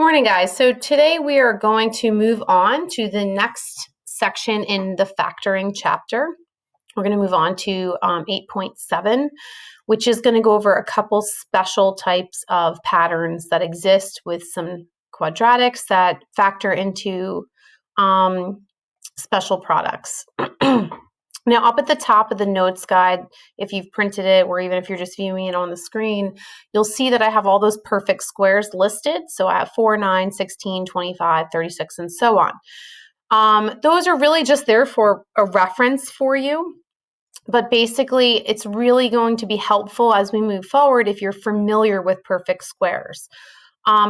Morning, guys. So today we are going to move on to the next section in the factoring chapter. We're going to move on to 8.7, which is going to go over a couple special types of patterns that exist with some quadratics that factor into special products. Now, up at the top of the notes guide, if you've printed it or even if you're just viewing it on the screen, you'll see that I have all those perfect squares listed. So I have 4, 9, 16, 25, 36, and so on. Those are really just there for a reference for you. But basically, it's really going to be helpful as we move forward if you're familiar with perfect squares.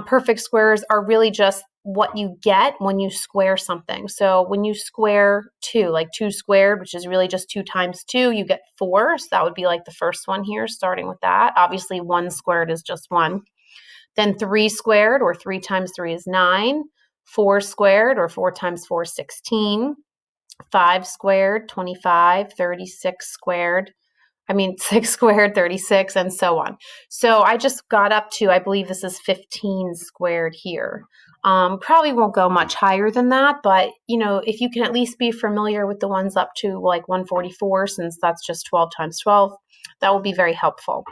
Perfect squares are really just what you get when you square something. So when you square 2, like 2 squared, which is really just 2 times 2, you get 4. So that would be like the first one here, starting with that. Obviously, 1 squared is just 1. Then 3 squared, or 3 times 3 is 9. 4 squared, or 4 times 4 is 16. 5 squared, 25. 36 squared. 6 squared, 36, and so on. So I just got up to, I believe this is 15 squared here. Probably won't go much higher than that, but if you can at least be familiar with the ones up to like 144, since that's just 12 times 12, that will be very helpful.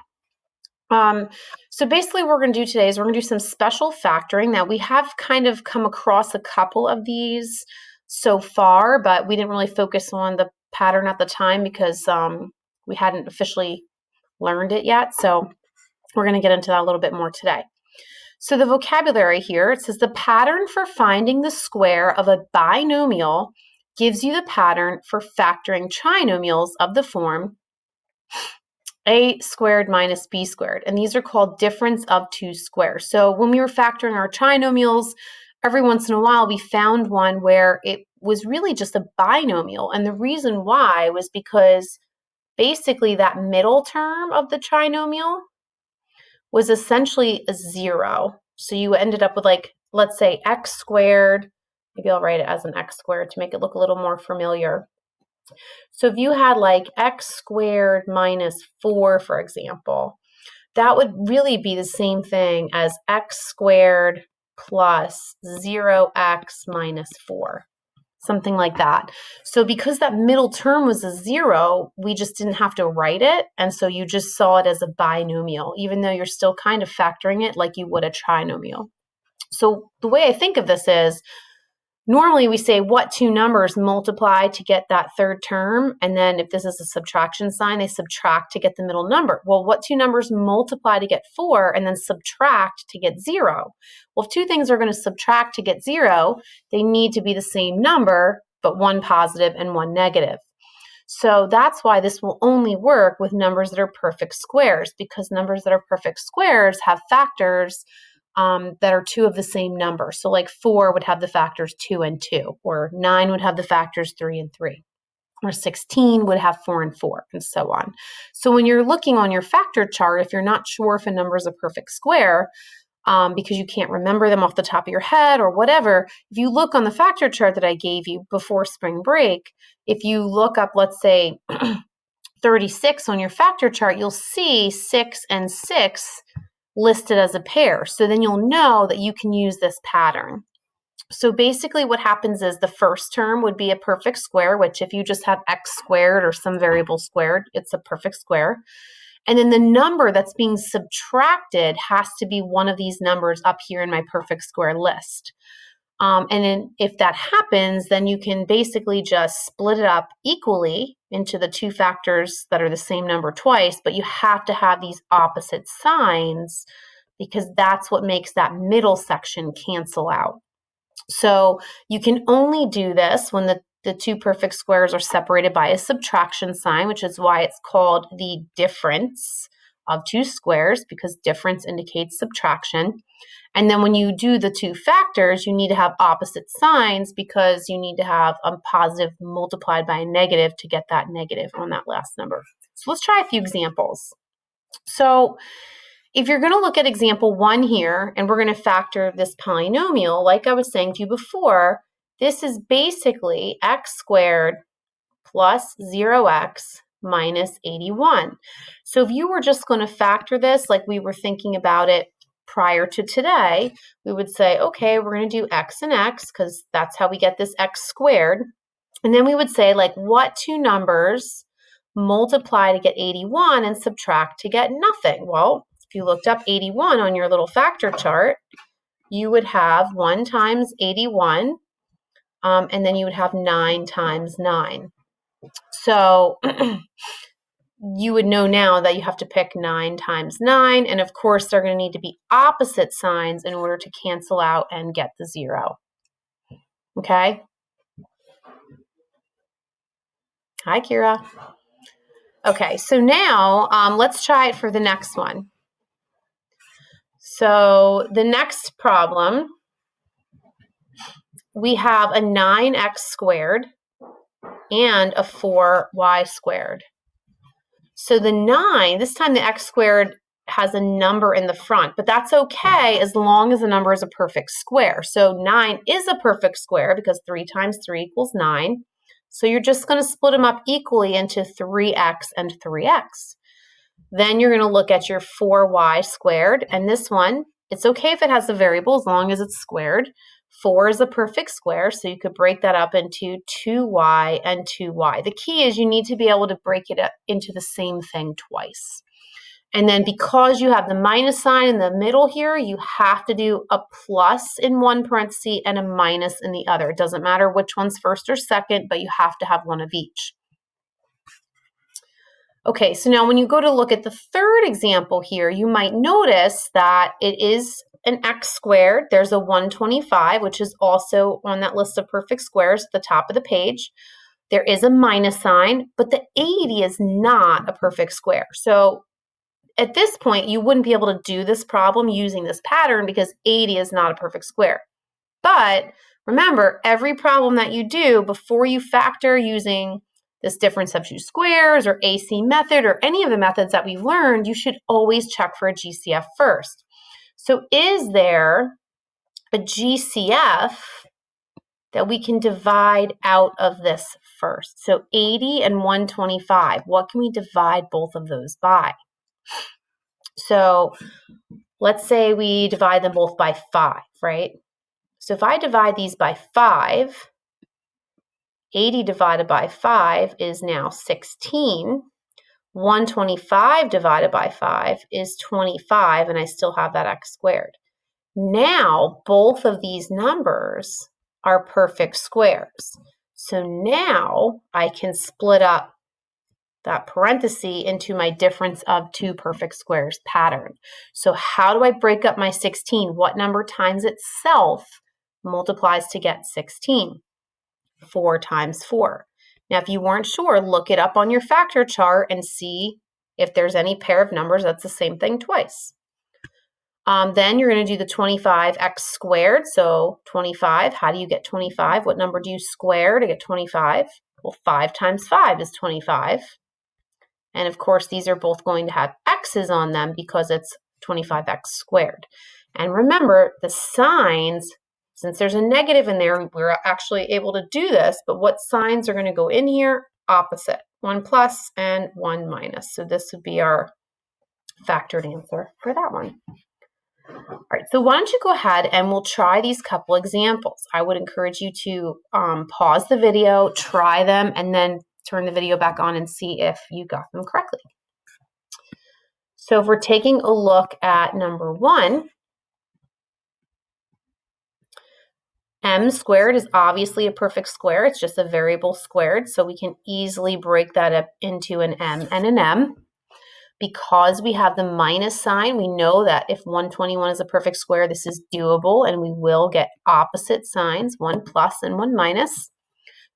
So basically what we're going to do today is we're going to do some special factoring. Now we have kind of come across a couple of these so far, but we didn't really focus on the pattern at the time because we hadn't officially learned it yet, so we're going to get into that a little bit more today. So the vocabulary here, it says the pattern for finding the square of a binomial gives you the pattern for factoring trinomials of the form a squared minus b squared, and these are called difference of two squares. So when we were factoring our trinomials, every once in a while we found one where it was really just a binomial, and the reason why was because basically that middle term of the trinomial was essentially a 0. So you ended up with, like, let's say x squared. Maybe I'll write it as an x squared to make it look a little more familiar. So if you had like x squared minus 4, for example, that would really be the same thing as x squared plus 0x minus 4. Something like that. So because that middle term was a 0, we just didn't have to write it. And so you just saw it as a binomial, even though you're still kind of factoring it like you would a trinomial. So the way I think of this is, normally we say what two numbers multiply to get that third term, and then if this is a subtraction sign, they subtract to get the middle number. Well, what two numbers multiply to get 4 and then subtract to get 0? Well, if two things are going to subtract to get 0, they need to be the same number, but one positive and one negative. So that's why this will only work with numbers that are perfect squares, because numbers that are perfect squares have factors that are 2 of the same number. So like 4 would have the factors 2 and 2, or 9 would have the factors 3 and 3, or 16 would have 4 and 4, and so on. So when you're looking on your factor chart, if you're not sure if a number is a perfect square, because you can't remember them off the top of your head or whatever, if you look on the factor chart that I gave you before spring break, if you look up, let's say, 36 on your factor chart, you'll see 6 and 6 listed as a pair. So then you'll know that you can use this pattern. So basically what happens is the first term would be a perfect square, which if you just have x squared or some variable squared, it's a perfect square. And then the number that's being subtracted has to be one of these numbers up here in my perfect square list. And then if that happens, then you can basically just split it up equally into the two factors that are the same number twice, but you have to have these opposite signs because that's what makes that middle section cancel out. So you can only do this when the two perfect squares are separated by a subtraction sign, which is why it's called the difference of two squares, because difference indicates subtraction. And then when you do the two factors, you need to have opposite signs because you need to have a positive multiplied by a negative to get that negative on that last number. So let's try a few examples. So if you're going to look at example 1 here, and we're going to factor this polynomial, like I was saying to you before, this is basically x squared plus 0x minus 81. So if you were just going to factor this like we were thinking about it prior to today, we would say, okay, we're going to do x and x because that's how we get this x squared. And then we would say, like, what two numbers multiply to get 81 and subtract to get nothing? Well, if you looked up 81 on your little factor chart, you would have 1 times 81, and then you would have 9 times 9. So you would know now that you have to pick 9 times 9, and of course they're going to need to be opposite signs in order to cancel out and get the 0. Okay? Hi, Kira. Okay, so now let's try it for the next one. So the next problem, we have a 9x squared and a 4y squared. So the 9, this time the x squared has a number in the front, but that's okay as long as the number is a perfect square. So 9 is a perfect square because 3 times 3 equals 9. So you're just going to split them up equally into 3x and 3x. Then you're going to look at your 4y squared, and this one, it's okay if it has a variable as long as it's squared. 4 is a perfect square, so you could break that up into 2y and 2y. The key is you need to be able to break it up into the same thing twice. And then because you have the minus sign in the middle here, you have to do a plus in one parenthesis and a minus in the other. It doesn't matter which one's first or second, but you have to have one of each. Okay, so now when you go to look at the third example here, you might notice that it is an x squared. There's a 125, which is also on that list of perfect squares at the top of the page. There is a minus sign, but the 80 is not a perfect square. So at this point, you wouldn't be able to do this problem using this pattern because 80 is not a perfect square. But remember, every problem that you do before you factor using this difference of two squares or AC method or any of the methods that we've learned, you should always check for a GCF first. So is there a GCF that we can divide out of this first? So 80 and 125, what can we divide both of those by? So let's say we divide them both by 5, right? So if I divide these by 5, 80 divided by 5 is now 16. 125 divided by 5 is 25, and I still have that x squared. Now, both of these numbers are perfect squares. So now I can split up that parenthesis into my difference of two perfect squares pattern. So how do I break up my 16? What number times itself multiplies to get 16? 4 times 4. Now, if you weren't sure, look it up on your factor chart and see if there's any pair of numbers that's the same thing twice. Then you're going to do the 25x squared. So 25, how do you get 25? What number do you square to get 25? Well, 5 times 5 is 25. And of course, these are both going to have x's on them because it's 25x squared. And remember, the signs, since there's a negative in there, we're actually able to do this, but what signs are going to go in here? Opposite, 1 plus and 1 minus. So this would be our factored answer for that one. All right, so why don't you go ahead and we'll try these couple examples. I would encourage you to pause the video, try them, and then turn the video back on and see if you got them correctly. So if we're taking a look at number 1, m squared is obviously a perfect square. It's just a variable squared, so we can easily break that up into an m and an m. Because we have the minus sign, we know that if 121 is a perfect square, this is doable, and we will get opposite signs, 1 plus and 1 minus.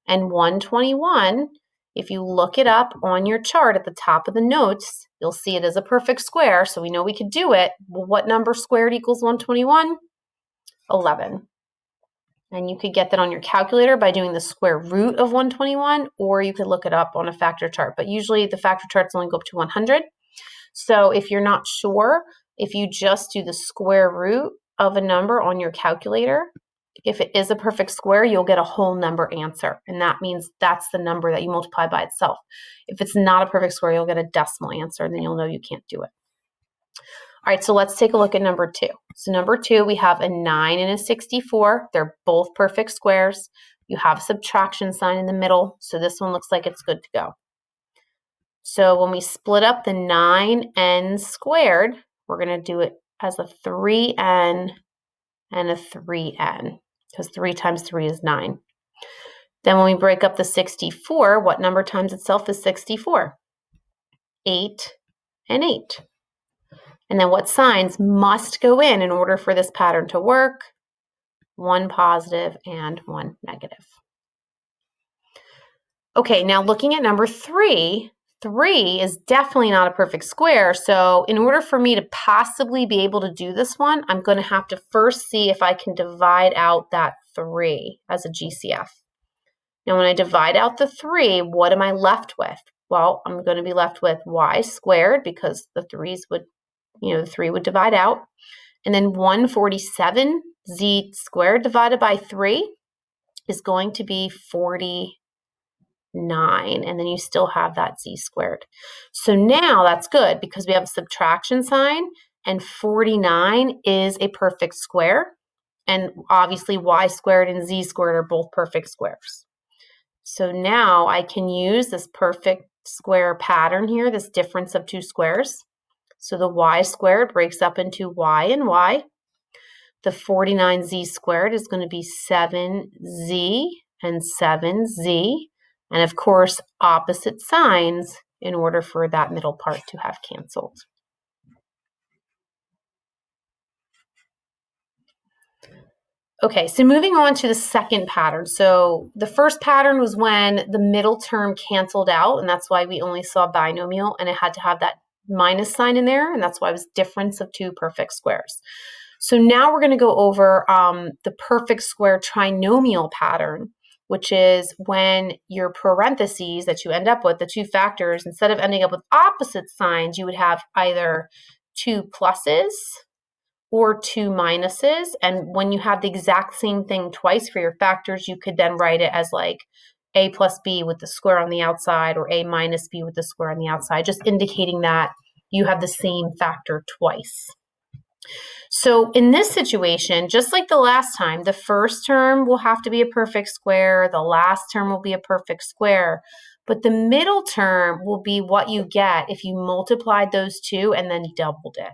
And 121, if you look it up on your chart at the top of the notes, you'll see it as a perfect square, so we know we could do it. Well, what number squared equals 121? 11. And you could get that on your calculator by doing the square root of 121, or you could look it up on a factor chart. But usually the factor charts only go up to 100. So if you're not sure, if you just do the square root of a number on your calculator, if it is a perfect square, you'll get a whole number answer. And that means that's the number that you multiply by itself. If it's not a perfect square, you'll get a decimal answer, and then you'll know you can't do it. All right, so let's take a look at number 2. So number 2, we have a 9 and a 64. They're both perfect squares. You have a subtraction sign in the middle, so this one looks like it's good to go. So when we split up the 9n squared, we're going to do it as a 3n and a 3n, because 3 times 3 is 9. Then when we break up the 64, what number times itself is 64? 8 and 8. And then what signs must go in order for this pattern to work? 1 positive and 1 negative. Okay, now looking at number 3, 3 is definitely not a perfect square. So in order for me to possibly be able to do this one, I'm going to have to first see if I can divide out that 3 as a GCF. Now when I divide out the 3, what am I left with? Well, I'm going to be left with y squared because the 3 would divide out. And then 147z squared divided by 3 is going to be 49. And then you still have that z squared. So now that's good because we have a subtraction sign and 49 is a perfect square. And obviously y squared and z squared are both perfect squares. So now I can use this perfect square pattern here, this difference of 2 squares. So the y squared breaks up into y and y. The 49z squared is going to be 7z and 7z. And of course, opposite signs in order for that middle part to have canceled. Okay, so moving on to the second pattern. So the first pattern was when the middle term canceled out, and that's why we only saw binomial, and it had to have that minus sign in there, and that's why it was difference of 2 perfect squares. So now we're going to go over the perfect square trinomial pattern, which is when your parentheses that you end up with, the 2 factors, instead of ending up with opposite signs, you would have either 2 pluses or 2 minuses. And when you have the exact same thing twice for your factors, you could then write it as like a plus b with the square on the outside or a minus b with the square on the outside, just indicating that you have the same factor twice. So in this situation, just like the last time, the first term will have to be a perfect square, the last term will be a perfect square, but the middle term will be what you get if you multiplied those 2 and then doubled it.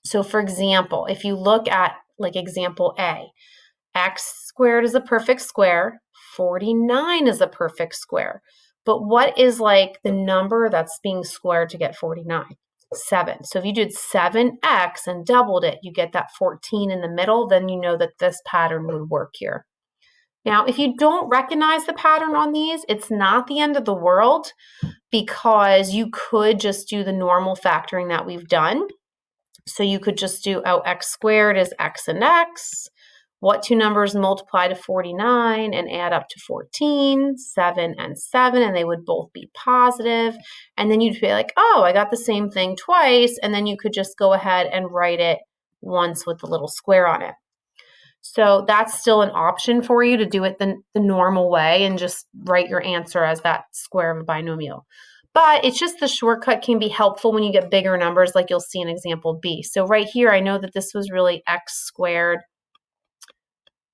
So for example, if you look at like example A, x squared is a perfect square, 49 is a perfect square. But what is like the number that's being squared to get 49? 7. So if you did 7x and doubled it, you get that 14 in the middle, then you know that this pattern would work here. Now, if you don't recognize the pattern on these, it's not the end of the world because you could just do the normal factoring that we've done. So you could just do, x squared is x and x. What 2 numbers multiply to 49 and add up to 14? 7 and 7, and they would both be positive. And then you'd be like, oh, I got the same thing twice. And then you could just go ahead and write it once with the little square on it. So that's still an option for you to do it the normal way and just write your answer as that square of a binomial. But it's just the shortcut can be helpful when you get bigger numbers like you'll see in example B. So right here, I know that this was really x squared.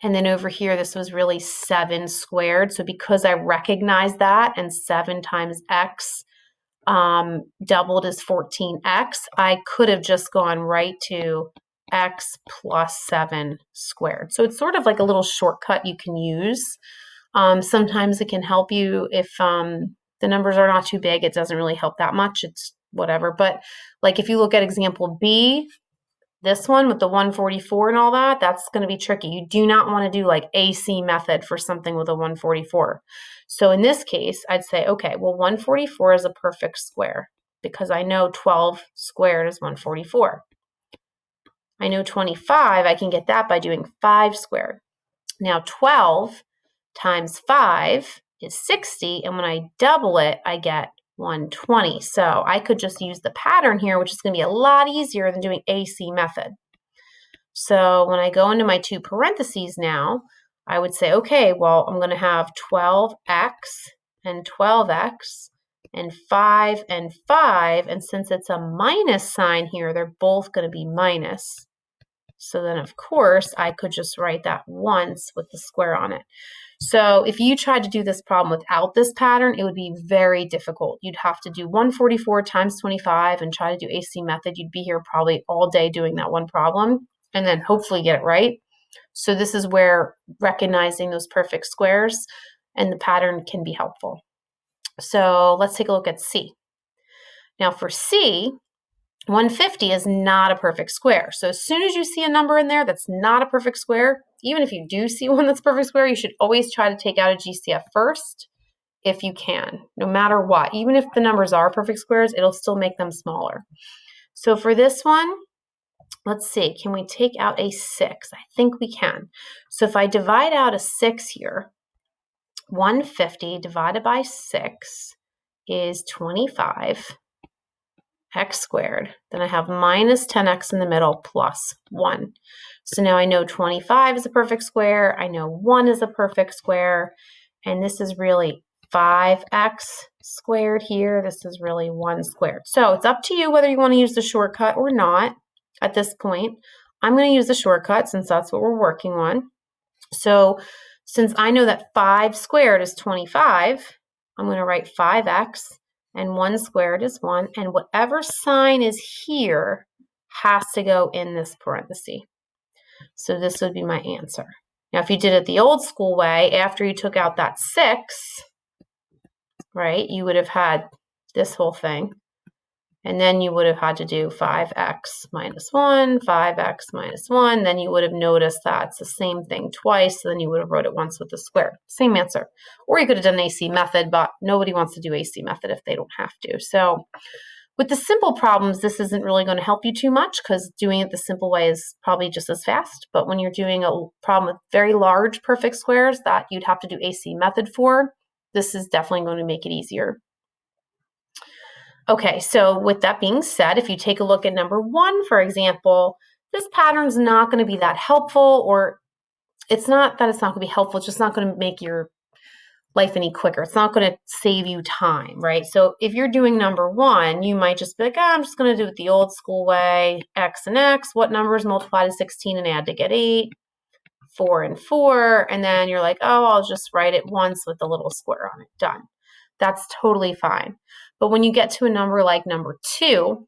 And then over here, this was really 7 squared. So because I recognize that and 7 times x doubled is 14x, I could have just gone right to x plus 7 squared. So it's sort of like a little shortcut you can use. Sometimes it can help you if the numbers are not too big. It doesn't really help that much. It's whatever. But like if you look at example B, this one with the 144 and all that, that's going to be tricky. You do not want to do like AC method for something with a 144. So in this case, I'd say, okay, well, 144 is a perfect square because I know 12 squared is 144. I know 25, I can get that by doing 5 squared. Now 12 times 5 is 60, and when I double it, I get 120. So I could just use the pattern here, which is going to be a lot easier than doing AC method. So when I go into my 2 parentheses now, I would say, okay, well, I'm going to have 12x and 12x and 5 and 5. And since it's a minus sign here, they're both going to be minus. So then, of course, I could just write that once with the square on it. So if you tried to do this problem without this pattern, it would be very difficult. You'd have to do 144 times 25 and try to do AC method. You'd be here probably all day doing that one problem and then hopefully get it right. So this is where recognizing those perfect squares and the pattern can be helpful. So let's take a look at C. Now for C, 150 is not a perfect square. So as soon as you see a number in there that's not a perfect square, even if you do see one that's perfect square, you should always try to take out a GCF first if you can, no matter what. Even if the numbers are perfect squares, it'll still make them smaller. So for this one, let's see, can we take out a 6? I think we can. So if I divide out a 6 here, 150 divided by 6 is 25. X squared. Then I have minus 10x in the middle plus 1. So now I know 25 is a perfect square. I know 1 is a perfect square. And this is really 5x squared here. This is really 1 squared. So it's up to you whether you want to use the shortcut or not at this point. I'm going to use the shortcut since that's what we're working on. So since I know that 5 squared is 25, I'm going to write 5x. And 1 squared is 1, and whatever sign is here has to go in this parenthesis. So this would be my answer. Now, if you did it the old school way, after you took out that 6, right, you would have had this whole thing, and then you would have had to do 5x minus 1, 5x minus 1. Then you would have noticed that it's the same thing twice, so then you would have wrote it once with the square. Same answer. Or you could have done AC method, but nobody wants to do AC method if they don't have to. So with the simple problems, this isn't really going to help you too much because doing it the simple way is probably just as fast. But when you're doing a problem with very large perfect squares that you'd have to do AC method for, this is definitely going to make it easier. Okay, so with that being said, if you take a look at number 1, for example, this pattern's not going to be that helpful, or it's not that it's not going to be helpful, it's just not going to make your life any quicker. It's not going to save you time, right? So if you're doing number 1, you might just be like, I'm just going to do it the old school way, x and x, what numbers multiply to 16 and add to get 8, 4 and 4, and then you're like, oh, I'll just write it once with a little square on it, done. That's totally fine. But when you get to a number like number 2,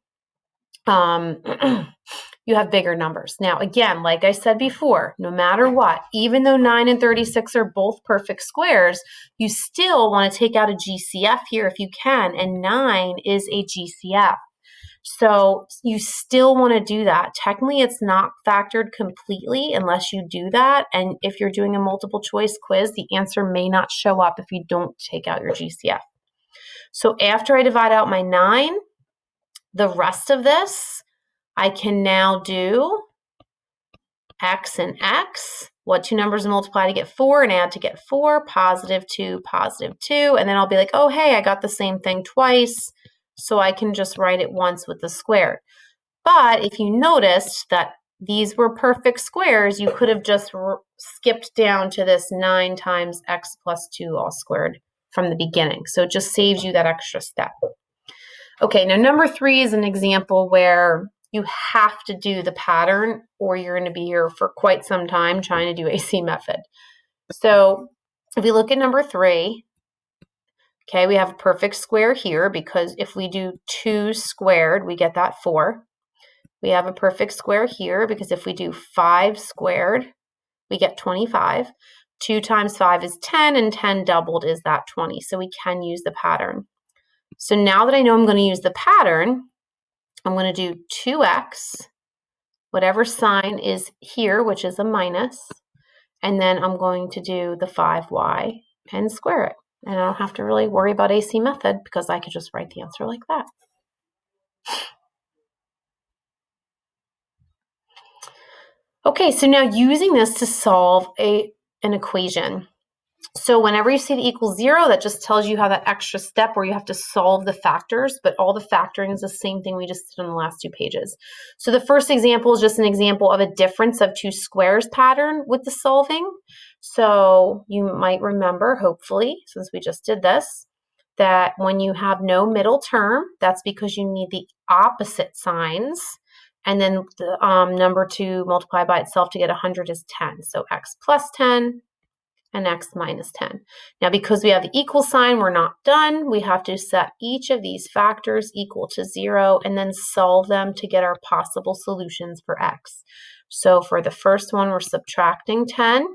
you have bigger numbers. Now, again, like I said before, no matter what, even though 9 and 36 are both perfect squares, you still want to take out a GCF here if you can, and 9 is a GCF. So you still want to do that. Technically, it's not factored completely unless you do that. And if you're doing a multiple choice quiz, the answer may not show up if you don't take out your GCF. So after I divide out my 9, the rest of this, I can now do x and x. What 2 numbers multiply to get 4 and add to get 4? Positive 2, positive 2. And then I'll be like, oh, hey, I got the same thing twice. So I can just write it once with the squared. But if you noticed that these were perfect squares, you could have just skipped down to this 9 times x plus 2 all squared from the beginning. So it just saves you that extra step. Okay, now number 3 is an example where you have to do the pattern or you're going to be here for quite some time trying to do AC method. So if we look at number 3, okay, we have a perfect square here because if we do 2 squared, we get that 4. We have a perfect square here because if we do 5 squared, we get 25. 2 times 5 is 10, and 10 doubled is that 20. So we can use the pattern. So now that I know I'm going to use the pattern, I'm going to do 2x, whatever sign is here, which is a minus, and then I'm going to do the 5y and square it. And I don't have to really worry about AC method because I could just write the answer like that. Okay, so now using this to solve an equation. So whenever you see the equals 0, that just tells you how that extra step where you have to solve the factors, but all the factoring is the same thing we just did on the last 2 pages. So the first example is just an example of a difference of 2 squares pattern with the solving. So you might remember, hopefully, since we just did this, that when you have no middle term, that's because you need the opposite signs. And then the number 2 multiplied by itself to get 100 is 10. So x plus 10 and x minus 10. Now, because we have the equal sign, we're not done. We have to set each of these factors equal to 0 and then solve them to get our possible solutions for x. So for the first one, we're subtracting 10.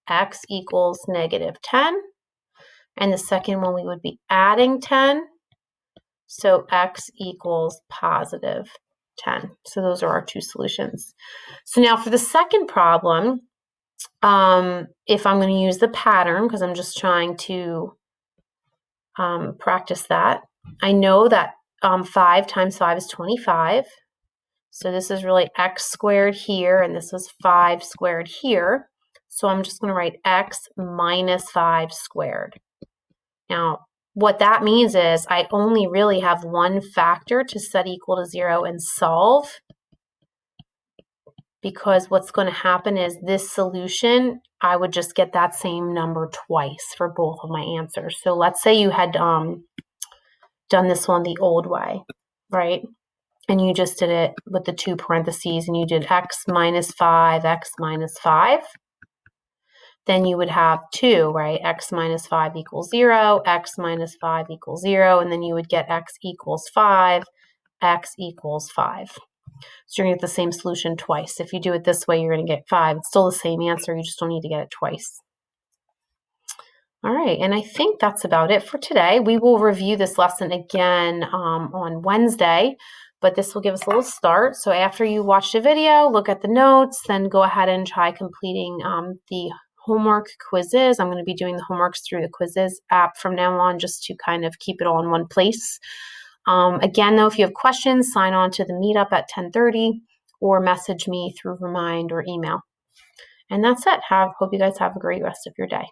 X equals negative 10. And the second one, we would be adding 10. So x equals positive 10. So those are our two solutions. So now for the second problem, if I'm going to use the pattern, because I'm just trying to practice that, I know that 5 times 5 is 25. So this is really x squared here, and this was 5 squared here. So I'm just going to write x minus 5 squared. Now, what that means is I only really have one factor to set equal to 0 and solve, because what's going to happen is this solution, I would just get that same number twice for both of my answers. So let's say you had done this one the old way, right? And you just did it with the 2 parentheses, and you did x minus 5, x minus 5. Then you would have 2, right? X minus 5 equals 0, x minus 5 equals 0, and then you would get x equals 5, x equals 5. So you're going to get the same solution twice. If you do it this way, you're going to get 5. It's still the same answer. You just don't need to get it twice. All right, and I think that's about it for today. We will review this lesson again on Wednesday, but this will give us a little start. So after you watch the video, look at the notes, then go ahead and try completing the homework quizzes. I'm going to be doing the homeworks through the quizzes app from now on, just to kind of keep it all in one place. Again, though, if you have questions, sign on to the meetup at 10:30 or message me through Remind or email. And that's it. Hope you guys have a great rest of your day.